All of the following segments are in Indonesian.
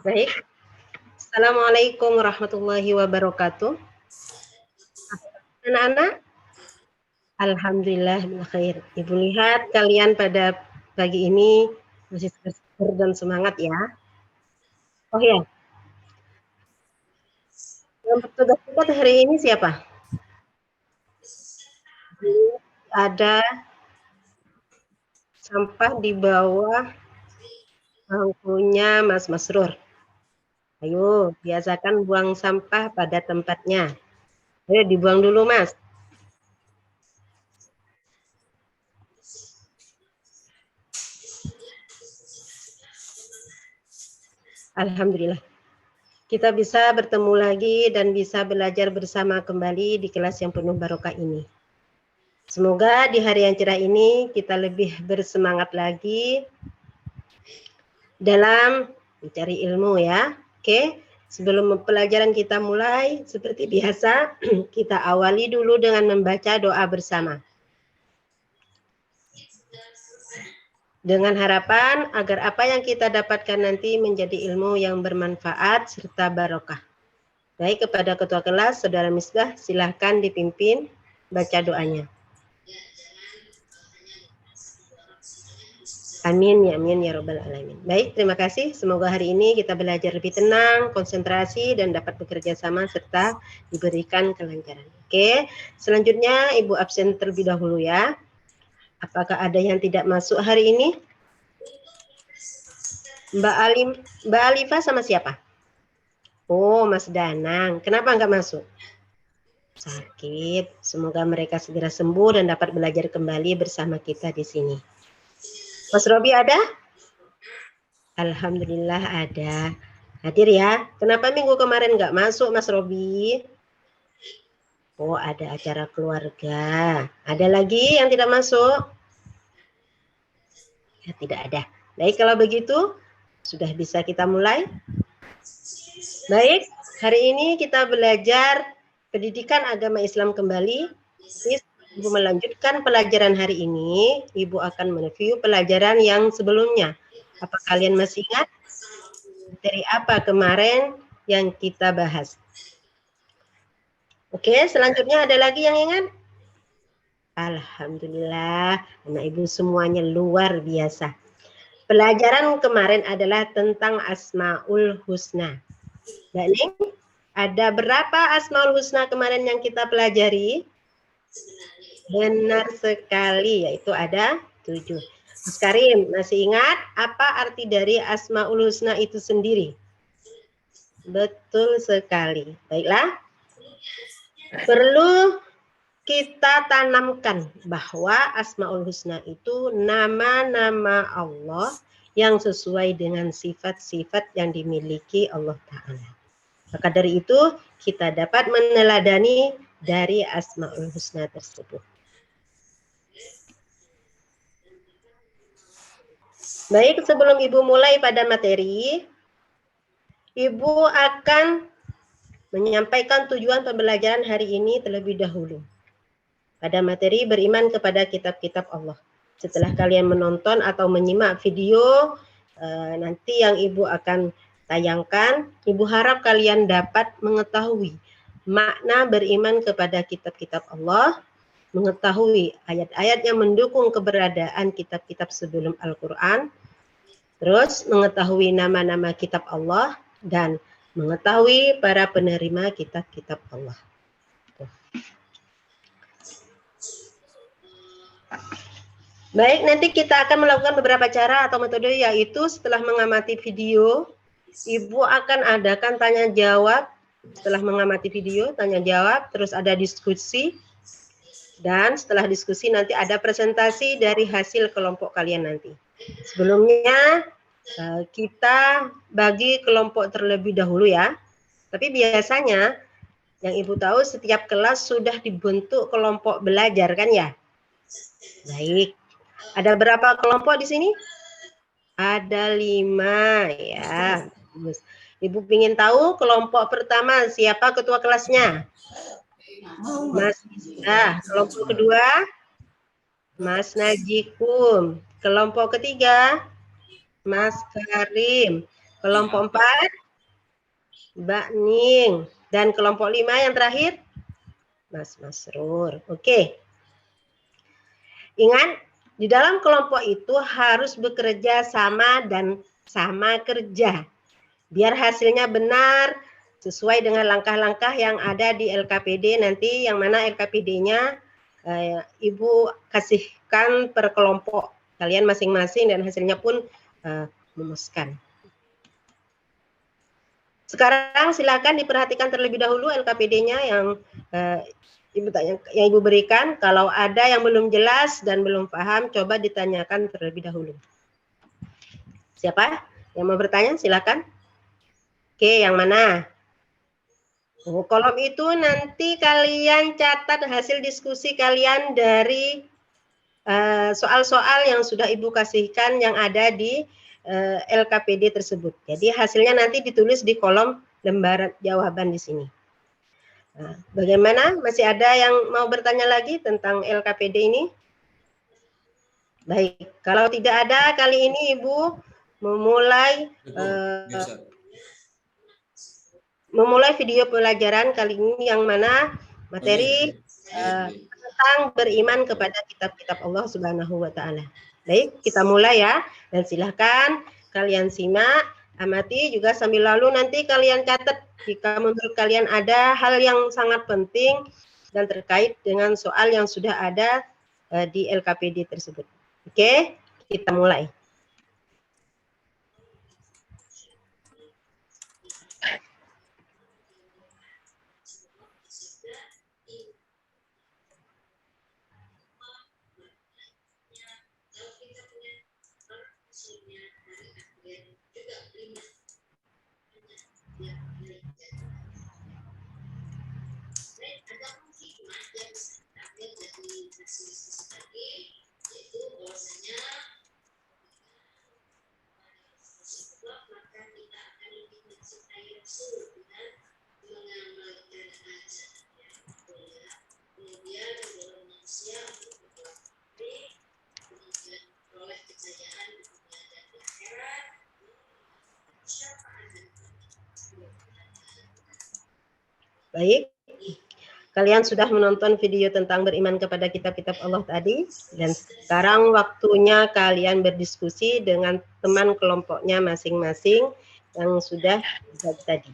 Baik. Assalamualaikum warahmatullahi wabarakatuh. Anak-anak, alhamdulillah khair. Ibu lihat kalian pada pagi ini masih seger dan semangat ya. Oh ya, yang bertugas kita hari ini siapa? Ada sampah di bawah bangkunya Mas Masrur. Ayo, biasakan buang sampah pada tempatnya. Ayo dibuang dulu, Mas. Alhamdulillah. Kita bisa bertemu lagi dan bisa belajar bersama kembali di kelas yang penuh barokah ini. Semoga di hari yang cerah ini kita lebih bersemangat lagi dalam mencari ilmu ya. Oke, sebelum pelajaran kita mulai, seperti biasa, kita awali dulu dengan membaca doa bersama. Dengan harapan agar apa yang kita dapatkan nanti menjadi ilmu yang bermanfaat serta barokah. Baik, kepada ketua kelas, Saudara Misbah, silahkan dipimpin baca doanya. Amin ya robbal alamin. Baik, terima kasih. Semoga hari ini kita belajar lebih tenang, konsentrasi, dan dapat bekerja sama serta diberikan kelancaran. Oke, selanjutnya Ibu absen terlebih dahulu ya. Apakah ada yang tidak masuk hari ini? Mbak Alifa sama siapa? Oh, Mas Danang. Kenapa nggak masuk? Sakit. Semoga mereka segera sembuh dan dapat belajar kembali bersama kita di sini. Mas Robi ada? Alhamdulillah ada. Hadir ya. Kenapa minggu kemarin nggak masuk, Mas Robi? Oh, ada acara keluarga. Ada lagi yang tidak masuk? Ya, tidak ada. Baik, kalau begitu sudah bisa kita mulai. Baik, hari ini kita belajar pendidikan agama Islam kembali. Ibu melanjutkan pelajaran hari ini, Ibu akan mereview pelajaran yang sebelumnya. Apa kalian masih ingat? Dari apa kemarin yang kita bahas? Oke, selanjutnya ada lagi yang ingat? Alhamdulillah, anak ibu semuanya luar biasa. Pelajaran kemarin adalah tentang Asmaul Husna. Mbak Ning, ada berapa Asmaul Husna kemarin yang kita pelajari? Benar sekali, yaitu ada 7. Mas Karim, masih ingat apa arti dari Asmaul Husna itu sendiri? Betul sekali. Baiklah. Perlu kita tanamkan bahwa Asmaul Husna itu nama-nama Allah yang sesuai dengan sifat-sifat yang dimiliki Allah Ta'ala. Maka dari itu kita dapat meneladani dari Asmaul Husna tersebut. Baik, sebelum Ibu mulai pada materi, Ibu akan menyampaikan tujuan pembelajaran hari ini terlebih dahulu. Pada materi beriman kepada kitab-kitab Allah. Setelah kalian menonton atau menyimak video nanti yang Ibu akan tayangkan, Ibu harap kalian dapat mengetahui makna beriman kepada kitab-kitab Allah, mengetahui ayat-ayat yang mendukung keberadaan kitab-kitab sebelum Al-Quran, terus mengetahui nama-nama kitab Allah, dan mengetahui para penerima kitab-kitab Allah. Baik, nanti kita akan melakukan beberapa cara atau metode, yaitu setelah mengamati video, Ibu akan adakan tanya jawab. Setelah mengamati video, tanya jawab, terus ada diskusi, dan setelah diskusi nanti ada presentasi dari hasil kelompok kalian nanti. Sebelumnya kita bagi kelompok terlebih dahulu ya. Tapi biasanya yang Ibu tahu setiap kelas sudah dibentuk kelompok belajar kan ya? Baik. Ada berapa kelompok di sini? Ada 5 ya. Ibu ingin tahu kelompok pertama siapa ketua kelasnya? Mas Isa. Kelompok kedua? Mas Najikum. Kelompok ketiga? Mas Karim. Kelompok 4, Mbak Ning. Dan kelompok 5 yang terakhir, Mas Masrur. Oke. Ingat, di dalam kelompok itu harus bekerja sama dan sama kerja. Biar hasilnya benar, sesuai dengan langkah-langkah yang ada di LKPD nanti, yang mana LKPD-nya Ibu kasihkan per kelompok kalian masing-masing dan hasilnya pun memuaskan. Sekarang silakan diperhatikan terlebih dahulu LKPD-nya yang Ibu berikan. Kalau ada yang belum jelas dan belum paham, coba ditanyakan terlebih dahulu. Siapa yang mau bertanya? Silakan. Oke, yang mana? Oh, kolom itu nanti kalian catat hasil diskusi kalian dari soal-soal yang sudah Ibu kasihkan yang ada di LKPD tersebut. Jadi hasilnya nanti ditulis di kolom lembar jawaban di sini. Nah, bagaimana? Masih ada yang mau bertanya lagi tentang LKPD ini? Baik, kalau tidak ada, kali ini Ibu memulai video pelajaran kali ini yang mana materi tentang beriman kepada kitab-kitab Allah Subhanahu wa Ta'ala. Baik, kita mulai ya, dan silahkan kalian simak, amati juga sambil lalu nanti kalian catat jika menurut kalian ada hal yang sangat penting dan terkait dengan soal yang sudah ada di LKPD tersebut. Oke, kita mulai. Baik, kalian sudah menonton video tentang beriman kepada kitab-kitab Allah tadi, dan sekarang waktunya kalian berdiskusi dengan teman kelompoknya masing-masing yang sudah tadi.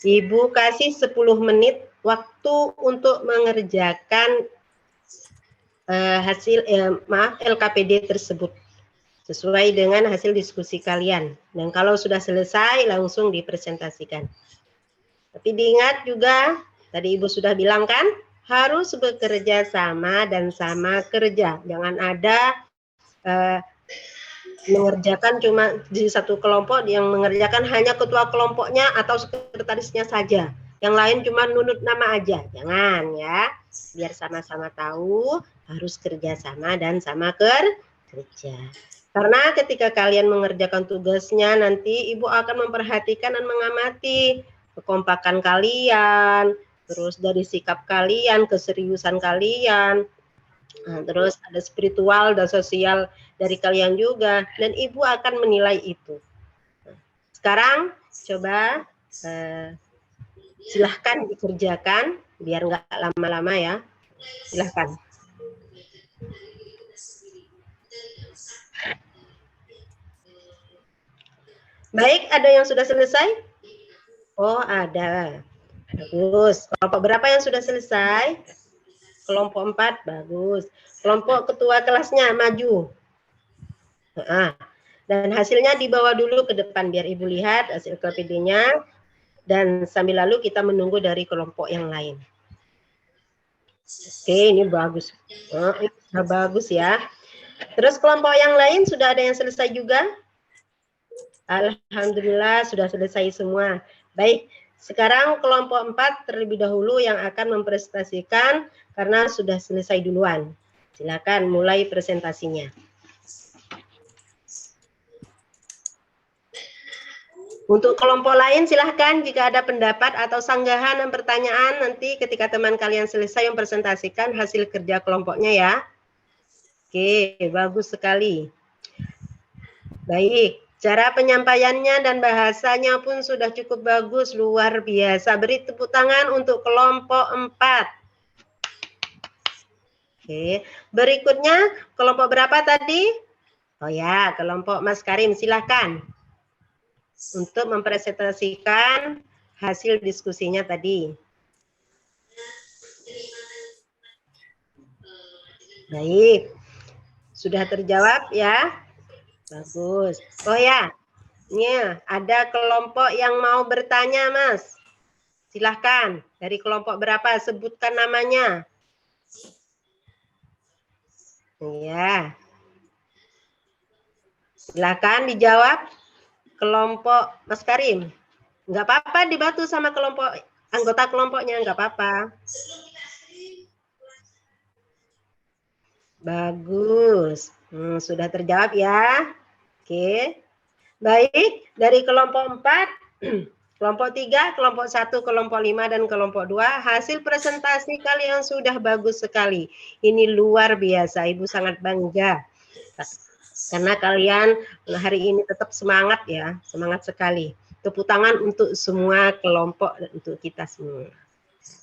Ibu kasih 10 menit waktu untuk mengerjakan LKPD tersebut sesuai dengan hasil diskusi kalian. Dan kalau sudah selesai langsung dipresentasikan. Tapi diingat juga, tadi Ibu sudah bilang kan, harus bekerja sama dan sama kerja. Jangan ada mengerjakan cuma di satu kelompok yang mengerjakan hanya ketua kelompoknya atau sekretarisnya saja. Yang lain cuma nunut nama aja. Jangan ya. Biar sama-sama tahu harus kerja sama dan sama kerja. Karena ketika kalian mengerjakan tugasnya nanti Ibu akan memperhatikan dan mengamati kekompakan kalian, terus dari sikap kalian, keseriusan kalian, terus ada spiritual dan sosial dari kalian juga, dan Ibu akan menilai itu. Sekarang coba silahkan dikerjakan, biar nggak lama-lama ya, silahkan. Baik, ada yang sudah selesai? Oh, ada. Bagus. Kelompok berapa yang sudah selesai? Kelompok 4, bagus. Kelompok ketua kelasnya maju. Dan hasilnya dibawa dulu ke depan biar Ibu lihat hasil LKPD-nya. Dan sambil lalu kita menunggu dari kelompok yang lain. Oke, ini bagus. Ini bagus ya. Terus kelompok yang lain sudah ada yang selesai juga? Alhamdulillah sudah selesai semua. Baik, sekarang kelompok 4 terlebih dahulu yang akan mempresentasikan karena sudah selesai duluan. Silakan mulai presentasinya. Untuk kelompok lain silahkan jika ada pendapat atau sanggahan dan pertanyaan nanti ketika teman kalian selesai mempresentasikan hasil kerja kelompoknya ya. Oke, bagus sekali. Baik, Cara penyampaiannya dan bahasanya pun sudah cukup bagus, luar biasa. Beri tepuk tangan untuk kelompok 4. Oke, berikutnya kelompok berapa tadi? Oh ya, kelompok Mas Karim, silahkan untuk mempresentasikan hasil diskusinya tadi. Baik, sudah terjawab ya? Bagus. Oh ya, ini ada kelompok yang mau bertanya, Mas. Silahkan, dari kelompok berapa? Sebutkan namanya. Ya, silahkan dijawab. Kelompok Mas Karim. Nggak apa-apa dibantu sama kelompok anggota kelompoknya, nggak apa-apa. Bagus. Sudah terjawab ya. Oke. Baik, dari kelompok 4, kelompok 3, kelompok 1, kelompok 5, dan kelompok 2, hasil presentasi kalian sudah bagus sekali. Ini luar biasa, Ibu sangat bangga. Karena kalian hari ini tetap semangat ya, semangat sekali. Tepuk tangan untuk semua kelompok dan untuk kita semua.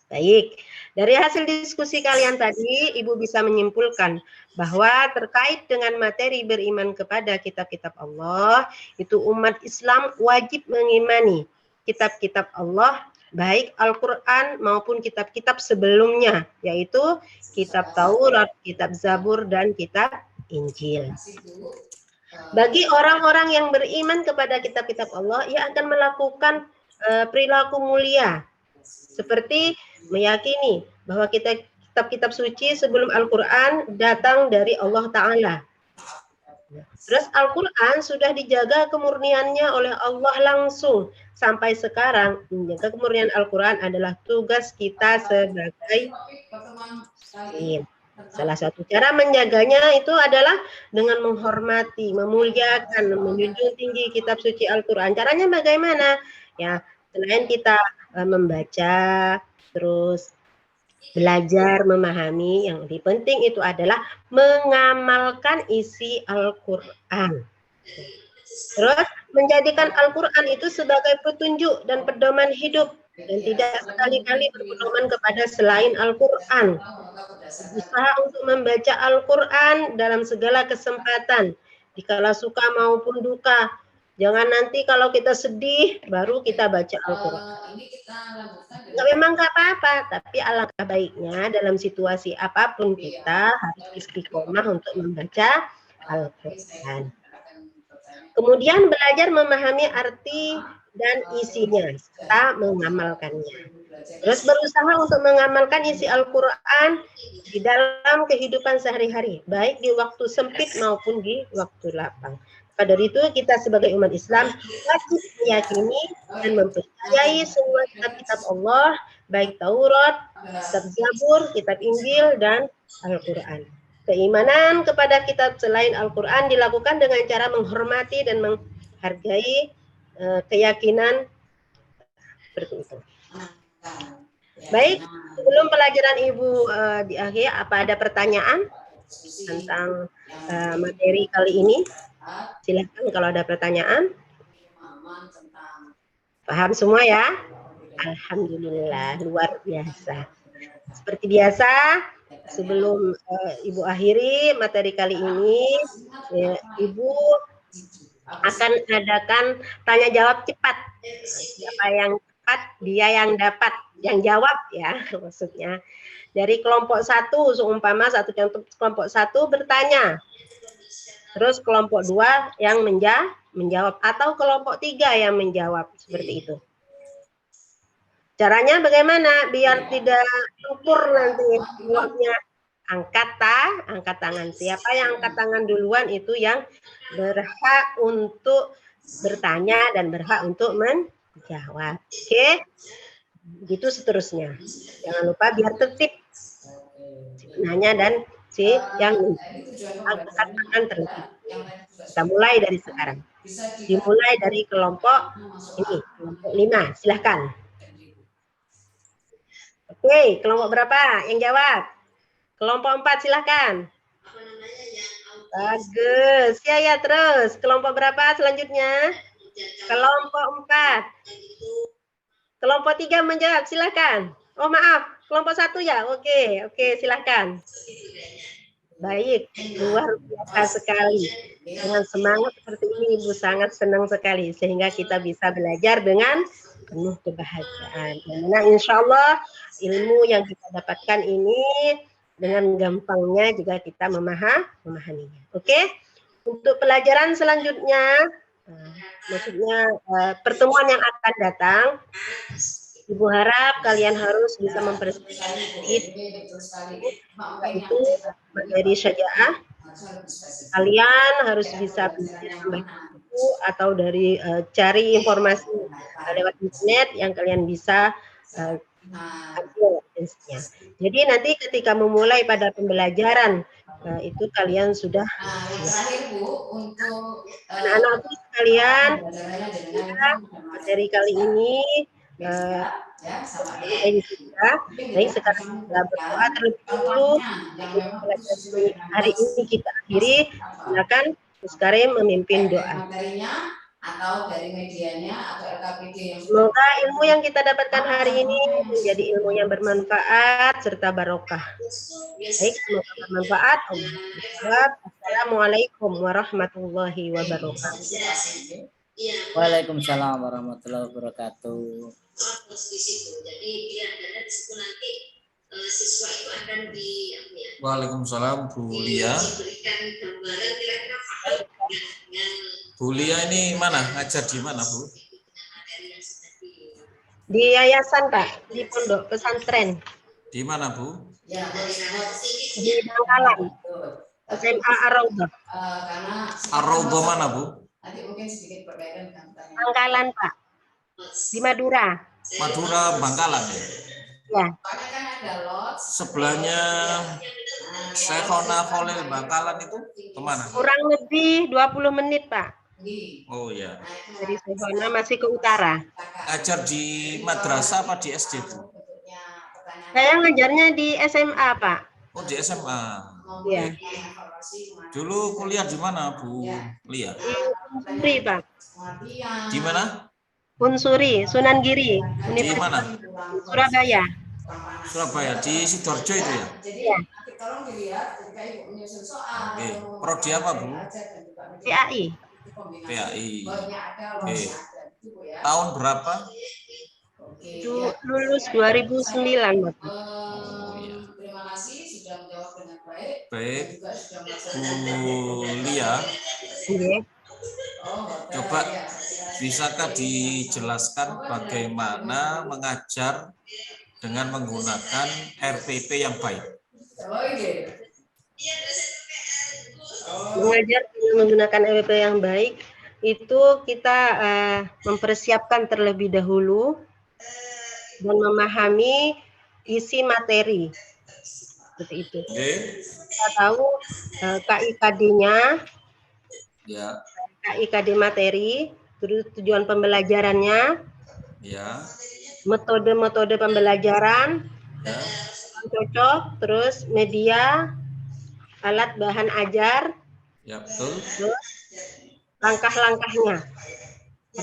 Baik, dari hasil diskusi kalian tadi, Ibu bisa menyimpulkan bahwa terkait dengan materi beriman kepada kitab-kitab Allah, itu umat Islam wajib mengimani kitab-kitab Allah, baik Al-Quran maupun kitab-kitab sebelumnya, yaitu kitab Taurat, kitab Zabur, dan kitab Injil. Bagi orang-orang yang beriman kepada kitab-kitab Allah, ia akan melakukan perilaku mulia, seperti meyakini bahwa kitab-kitab suci sebelum Al-Quran datang dari Allah Ta'ala. Terus Al-Quran sudah dijaga kemurniannya oleh Allah langsung. Sampai sekarang, menjaga kemurnian Al-Quran adalah tugas kita sebagai muslim. Salah satu cara menjaganya itu adalah dengan menghormati, memuliakan, menjunjung tinggi kitab suci Al-Quran. Caranya bagaimana? Ya, selain kita membaca, terus belajar, memahami, yang lebih penting itu adalah mengamalkan isi Al-Quran. Terus menjadikan Al-Quran itu sebagai petunjuk dan pedoman hidup, dan tidak sekali-kali berpedoman kepada selain Al-Quran. Berusaha untuk membaca Al-Quran dalam segala kesempatan, dikala suka maupun duka. Jangan nanti kalau kita sedih, baru kita baca Al-Quran. Memang nggak apa-apa, tapi alangkah baiknya dalam situasi apapun kita harus istiqomah untuk membaca Al-Quran. Kemudian belajar memahami arti dan isinya, serta mengamalkannya. Terus berusaha untuk mengamalkan isi Al-Quran di dalam kehidupan sehari-hari, baik di waktu sempit maupun di waktu lapang. Pada itu kita sebagai umat Islam wajib meyakini dan mempercayai semua kitab-kitab Allah, baik Taurat, kitab Zabur, kitab Injil, dan Al-Quran. Keimanan kepada kitab selain Al-Quran dilakukan dengan cara menghormati dan menghargai keyakinan seperti itu. Baik, sebelum pelajaran Ibu di akhir, apa ada pertanyaan tentang materi kali ini? Silakan kalau ada pertanyaan. Paham semua ya? Alhamdulillah, luar biasa. Seperti biasa, sebelum Ibu akhiri materi kali ini, Ibu akan adakan tanya jawab cepat. Siapa yang cepat, dia yang dapat, yang jawab ya maksudnya. Dari kelompok 1, seumpama satu contoh kelompok 1 bertanya. Terus kelompok 2 yang menjawab, atau kelompok 3 yang menjawab, seperti itu. Caranya bagaimana biar tidak lumpur nanti jawabnya? Angkat tangan. Siapa yang angkat tangan duluan itu yang berhak untuk bertanya dan berhak untuk menjawab. Oke? Begitu seterusnya. Jangan lupa biar tertib. Nanya dan si yang angkat tangan terlebih. Kita mulai dari sekarang. Dimulai dari kelompok ini, kelompok 5. Silahkan. Oke, kelompok berapa yang jawab? Kelompok 4, silahkan. Bagus. Ya, terus. Kelompok berapa selanjutnya? Kelompok 4. Kelompok 3 menjawab, silakan. Oh, maaf. Kelompok 1 ya? Oke, silakan. Baik, luar biasa sekali. Dengan semangat seperti ini, Ibu sangat senang sekali. Sehingga kita bisa belajar dengan penuh kebahagiaan. Karena insya Allah ilmu yang kita dapatkan ini dengan gampangnya juga kita memahaminya. Oke? Untuk pelajaran selanjutnya, maksudnya pertemuan yang akan datang, Ibu harap kalian harus bisa mempersiapkan diri, yaitu materi syaja'ah. Kalian harus bisa membaca buku atau dari cari informasi lewat internet yang kalian bisa ambil referensinya. Jadi nanti ketika memulai pada pembelajaran itu kalian sudah anak-anakku sekalian, materi kali ini baik sekarang kita berdoa terlebih dahulu. Hari ini kita akhiri. Silakan Gus Karim memimpin doa. Atau dari medianya atau LKPD yang semoga ilmu yang kita dapatkan hari ini menjadi ilmu yang bermanfaat serta barokah. Baik, semoga bermanfaat. Assalamualaikum warahmatullahi wabarakatuh. Waalaikumsalam warahmatullahi wabarakatuh. Waalaikumsalam Bu Lia. Bu Lia ini mana? Ngajar di mana, Bu? Di yayasan, Pak, di pondok pesantren. Di mana, Bu? Di Bangkalan. SMA Ar-Raudhah. Ar-Raudhah mana, Bu? Bangkalan, Pak. Di Madura. Madura, Bangkalan ya? Ya. Sebelahnya Syekhona Khalil Bangkalan itu kemana? Kurang lebih 20 menit, Pak. Oh ya. Dari Syekhona masih ke utara. Ajar di madrasah apa di SD, Bu? Saya ngajarnya di SMA, Pak. Oh, di SMA. Iya. Dulu kuliah di mana, Bu Lia? Di Unsuri, Pak. Di mana? Unsuri, Sunan Giri. Di mana? Surabaya. Surabaya, di Sidoarjo itu ya? Iya. Oke. Prodi apa, Bu? PAI. PAI. Oke. Tahun berapa? Lulus 2009, Bapak. Oh, iya. Baik. Bu Lia. Iya. Coba bisakah dijelaskan bagaimana mengajar dengan menggunakan RPP yang baik? Mengajar dengan menggunakan RPP yang baik itu kita mempersiapkan terlebih dahulu dan memahami isi materi. Seperti itu. Okay. Kita tahu KIKD-nya, ya. KIKD materi, terus tujuan pembelajarannya, ya. Metode-metode pembelajaran, ya. Cocok, terus media, alat bahan ajar, ya betul. Terus langkah-langkahnya.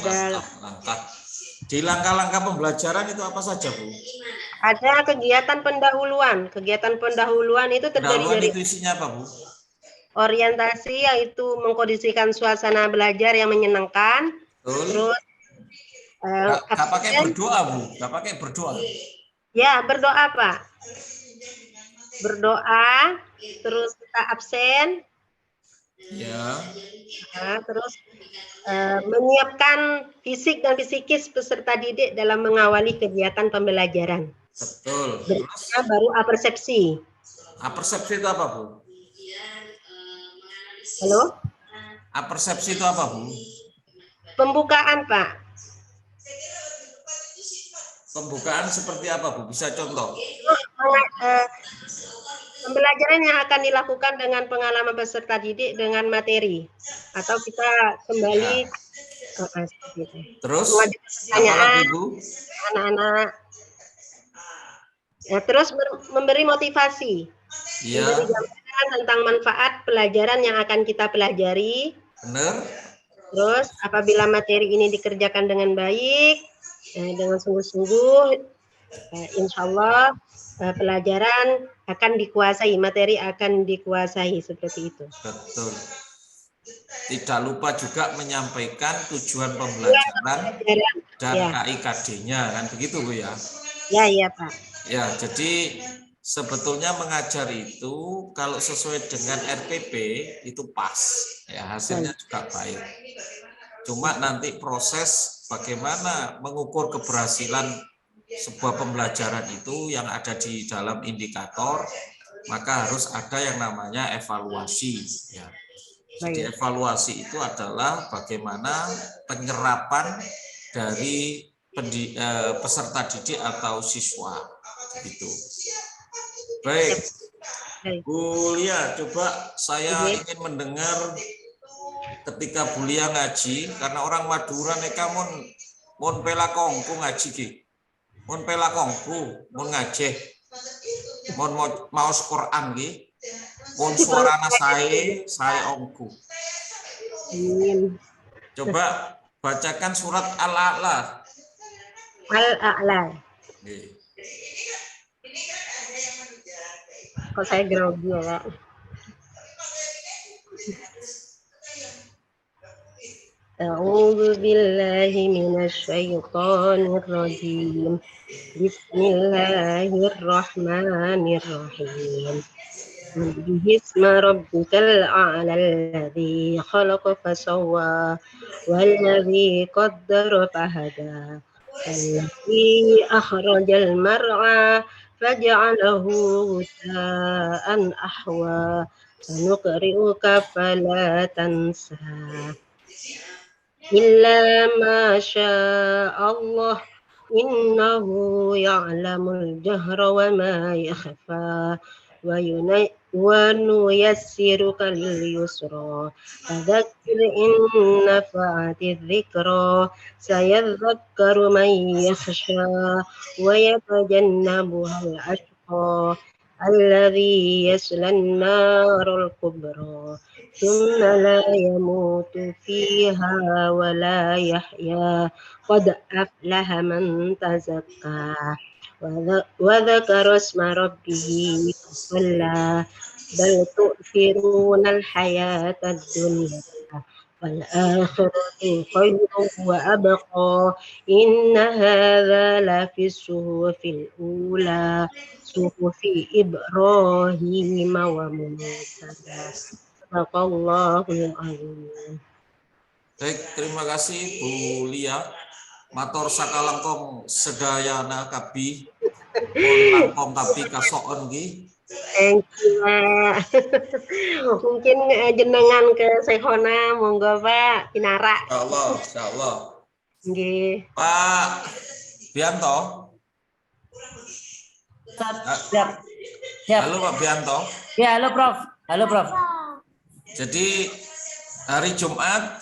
Langkah. Di langkah-langkah pembelajaran itu apa saja, Bu? Ada kegiatan pendahuluan. Kegiatan pendahuluan itu terdiri dari itu isinya apa, Bu? orientasi, yaitu mengkondisikan suasana belajar yang menyenangkan. Betul. Terus nggak pakai berdoa, Bu? Nggak pakai berdoa? Ya, berdoa, Pak. Berdoa, terus kita absen. Ya. Nah, terus menyiapkan fisik dan psikis peserta didik dalam mengawali kegiatan pembelajaran. Betul. Berikutnya baru apersepsi. Apersepsi itu apa, Bu? Halo? Apersepsi itu apa, Bu? Pembukaan, Pak. Pembukaan seperti apa, Bu? Bisa contoh? Pembelajaran yang akan dilakukan dengan pengalaman peserta didik dengan materi. Atau kita kembali terus pertanyaan anak-anak. Ya, terus memberi motivasi. Iya. Memberi gambaran menjelaskan tentang manfaat pelajaran yang akan kita pelajari. Benar? Terus apabila materi ini dikerjakan dengan baik, dengan sungguh-sungguh, insya Allah pelajaran akan dikuasai, materi akan dikuasai seperti itu. Betul. Tidak lupa juga menyampaikan tujuan pembelajaran dan ya. KIKD-nya, kan begitu Bu ya? Ya, iya Pak. Ya, jadi sebetulnya mengajar itu kalau sesuai dengan RPP itu pas, ya hasilnya juga baik. Cuma nanti proses bagaimana mengukur keberhasilan sebuah pembelajaran itu yang ada di dalam indikator, maka harus ada yang namanya evaluasi. Ya. Jadi evaluasi itu adalah bagaimana penyerapan dari peserta didik atau siswa. Gitu. Baik, Bu Lia, coba saya ingin mendengar ketika Bu Lia ngaji, karena orang Madura mereka mon pelakongku ngaji ki, mon pelakongku mon ngaji, mon maos Quran ki, mon suarana saya ongku. Coba bacakan surat Al-A'la. Al-A'la. Kok saya grogi ya, Pak? A'udzu billahi minasy syaithanir rajim. Bismillahirrahmanirrahim. Bisma rabbikal a'la alladzi khalaqa fasawwa walladzi qaddara fahada. Alladzi akhrajal mar'a faj'alahu ghutha'an ahwa. Sanuqri'uka fala tansa. Illa ma syaa Allah innahu ya'lamul jahra wa ma yakhfa wa nuyassiruka lil yusra fadzakkir in nafa'ati dzikra sayadhakkaru man yakhsha wa yatajannabuhal ashqa alladzi yaslan narul kubra ثم لا يموت فيها ولا يحيا قد أفلح من تزكى وذكر اسم ربه فصلى بل تؤثرون الحياة الدنيا والآخرة خير وأبقى إن هذا لفي الصحف الأولى صحف إبراهيم وموسى. Barakallahu a'lam. Baik, terima kasih Bu Lia. Matur sakalangkong sedayana kabi. Langkong kabi kasoon nggih. Thank you, Pak. Mungkin jenengan ke Sehona, monggo Pak, Pinara. Insyaallah. Nggih. Pak Bianto. Siap. Halo Pak Bianto. Ya, halo Prof. Halo Prof. Jadi hari Jumat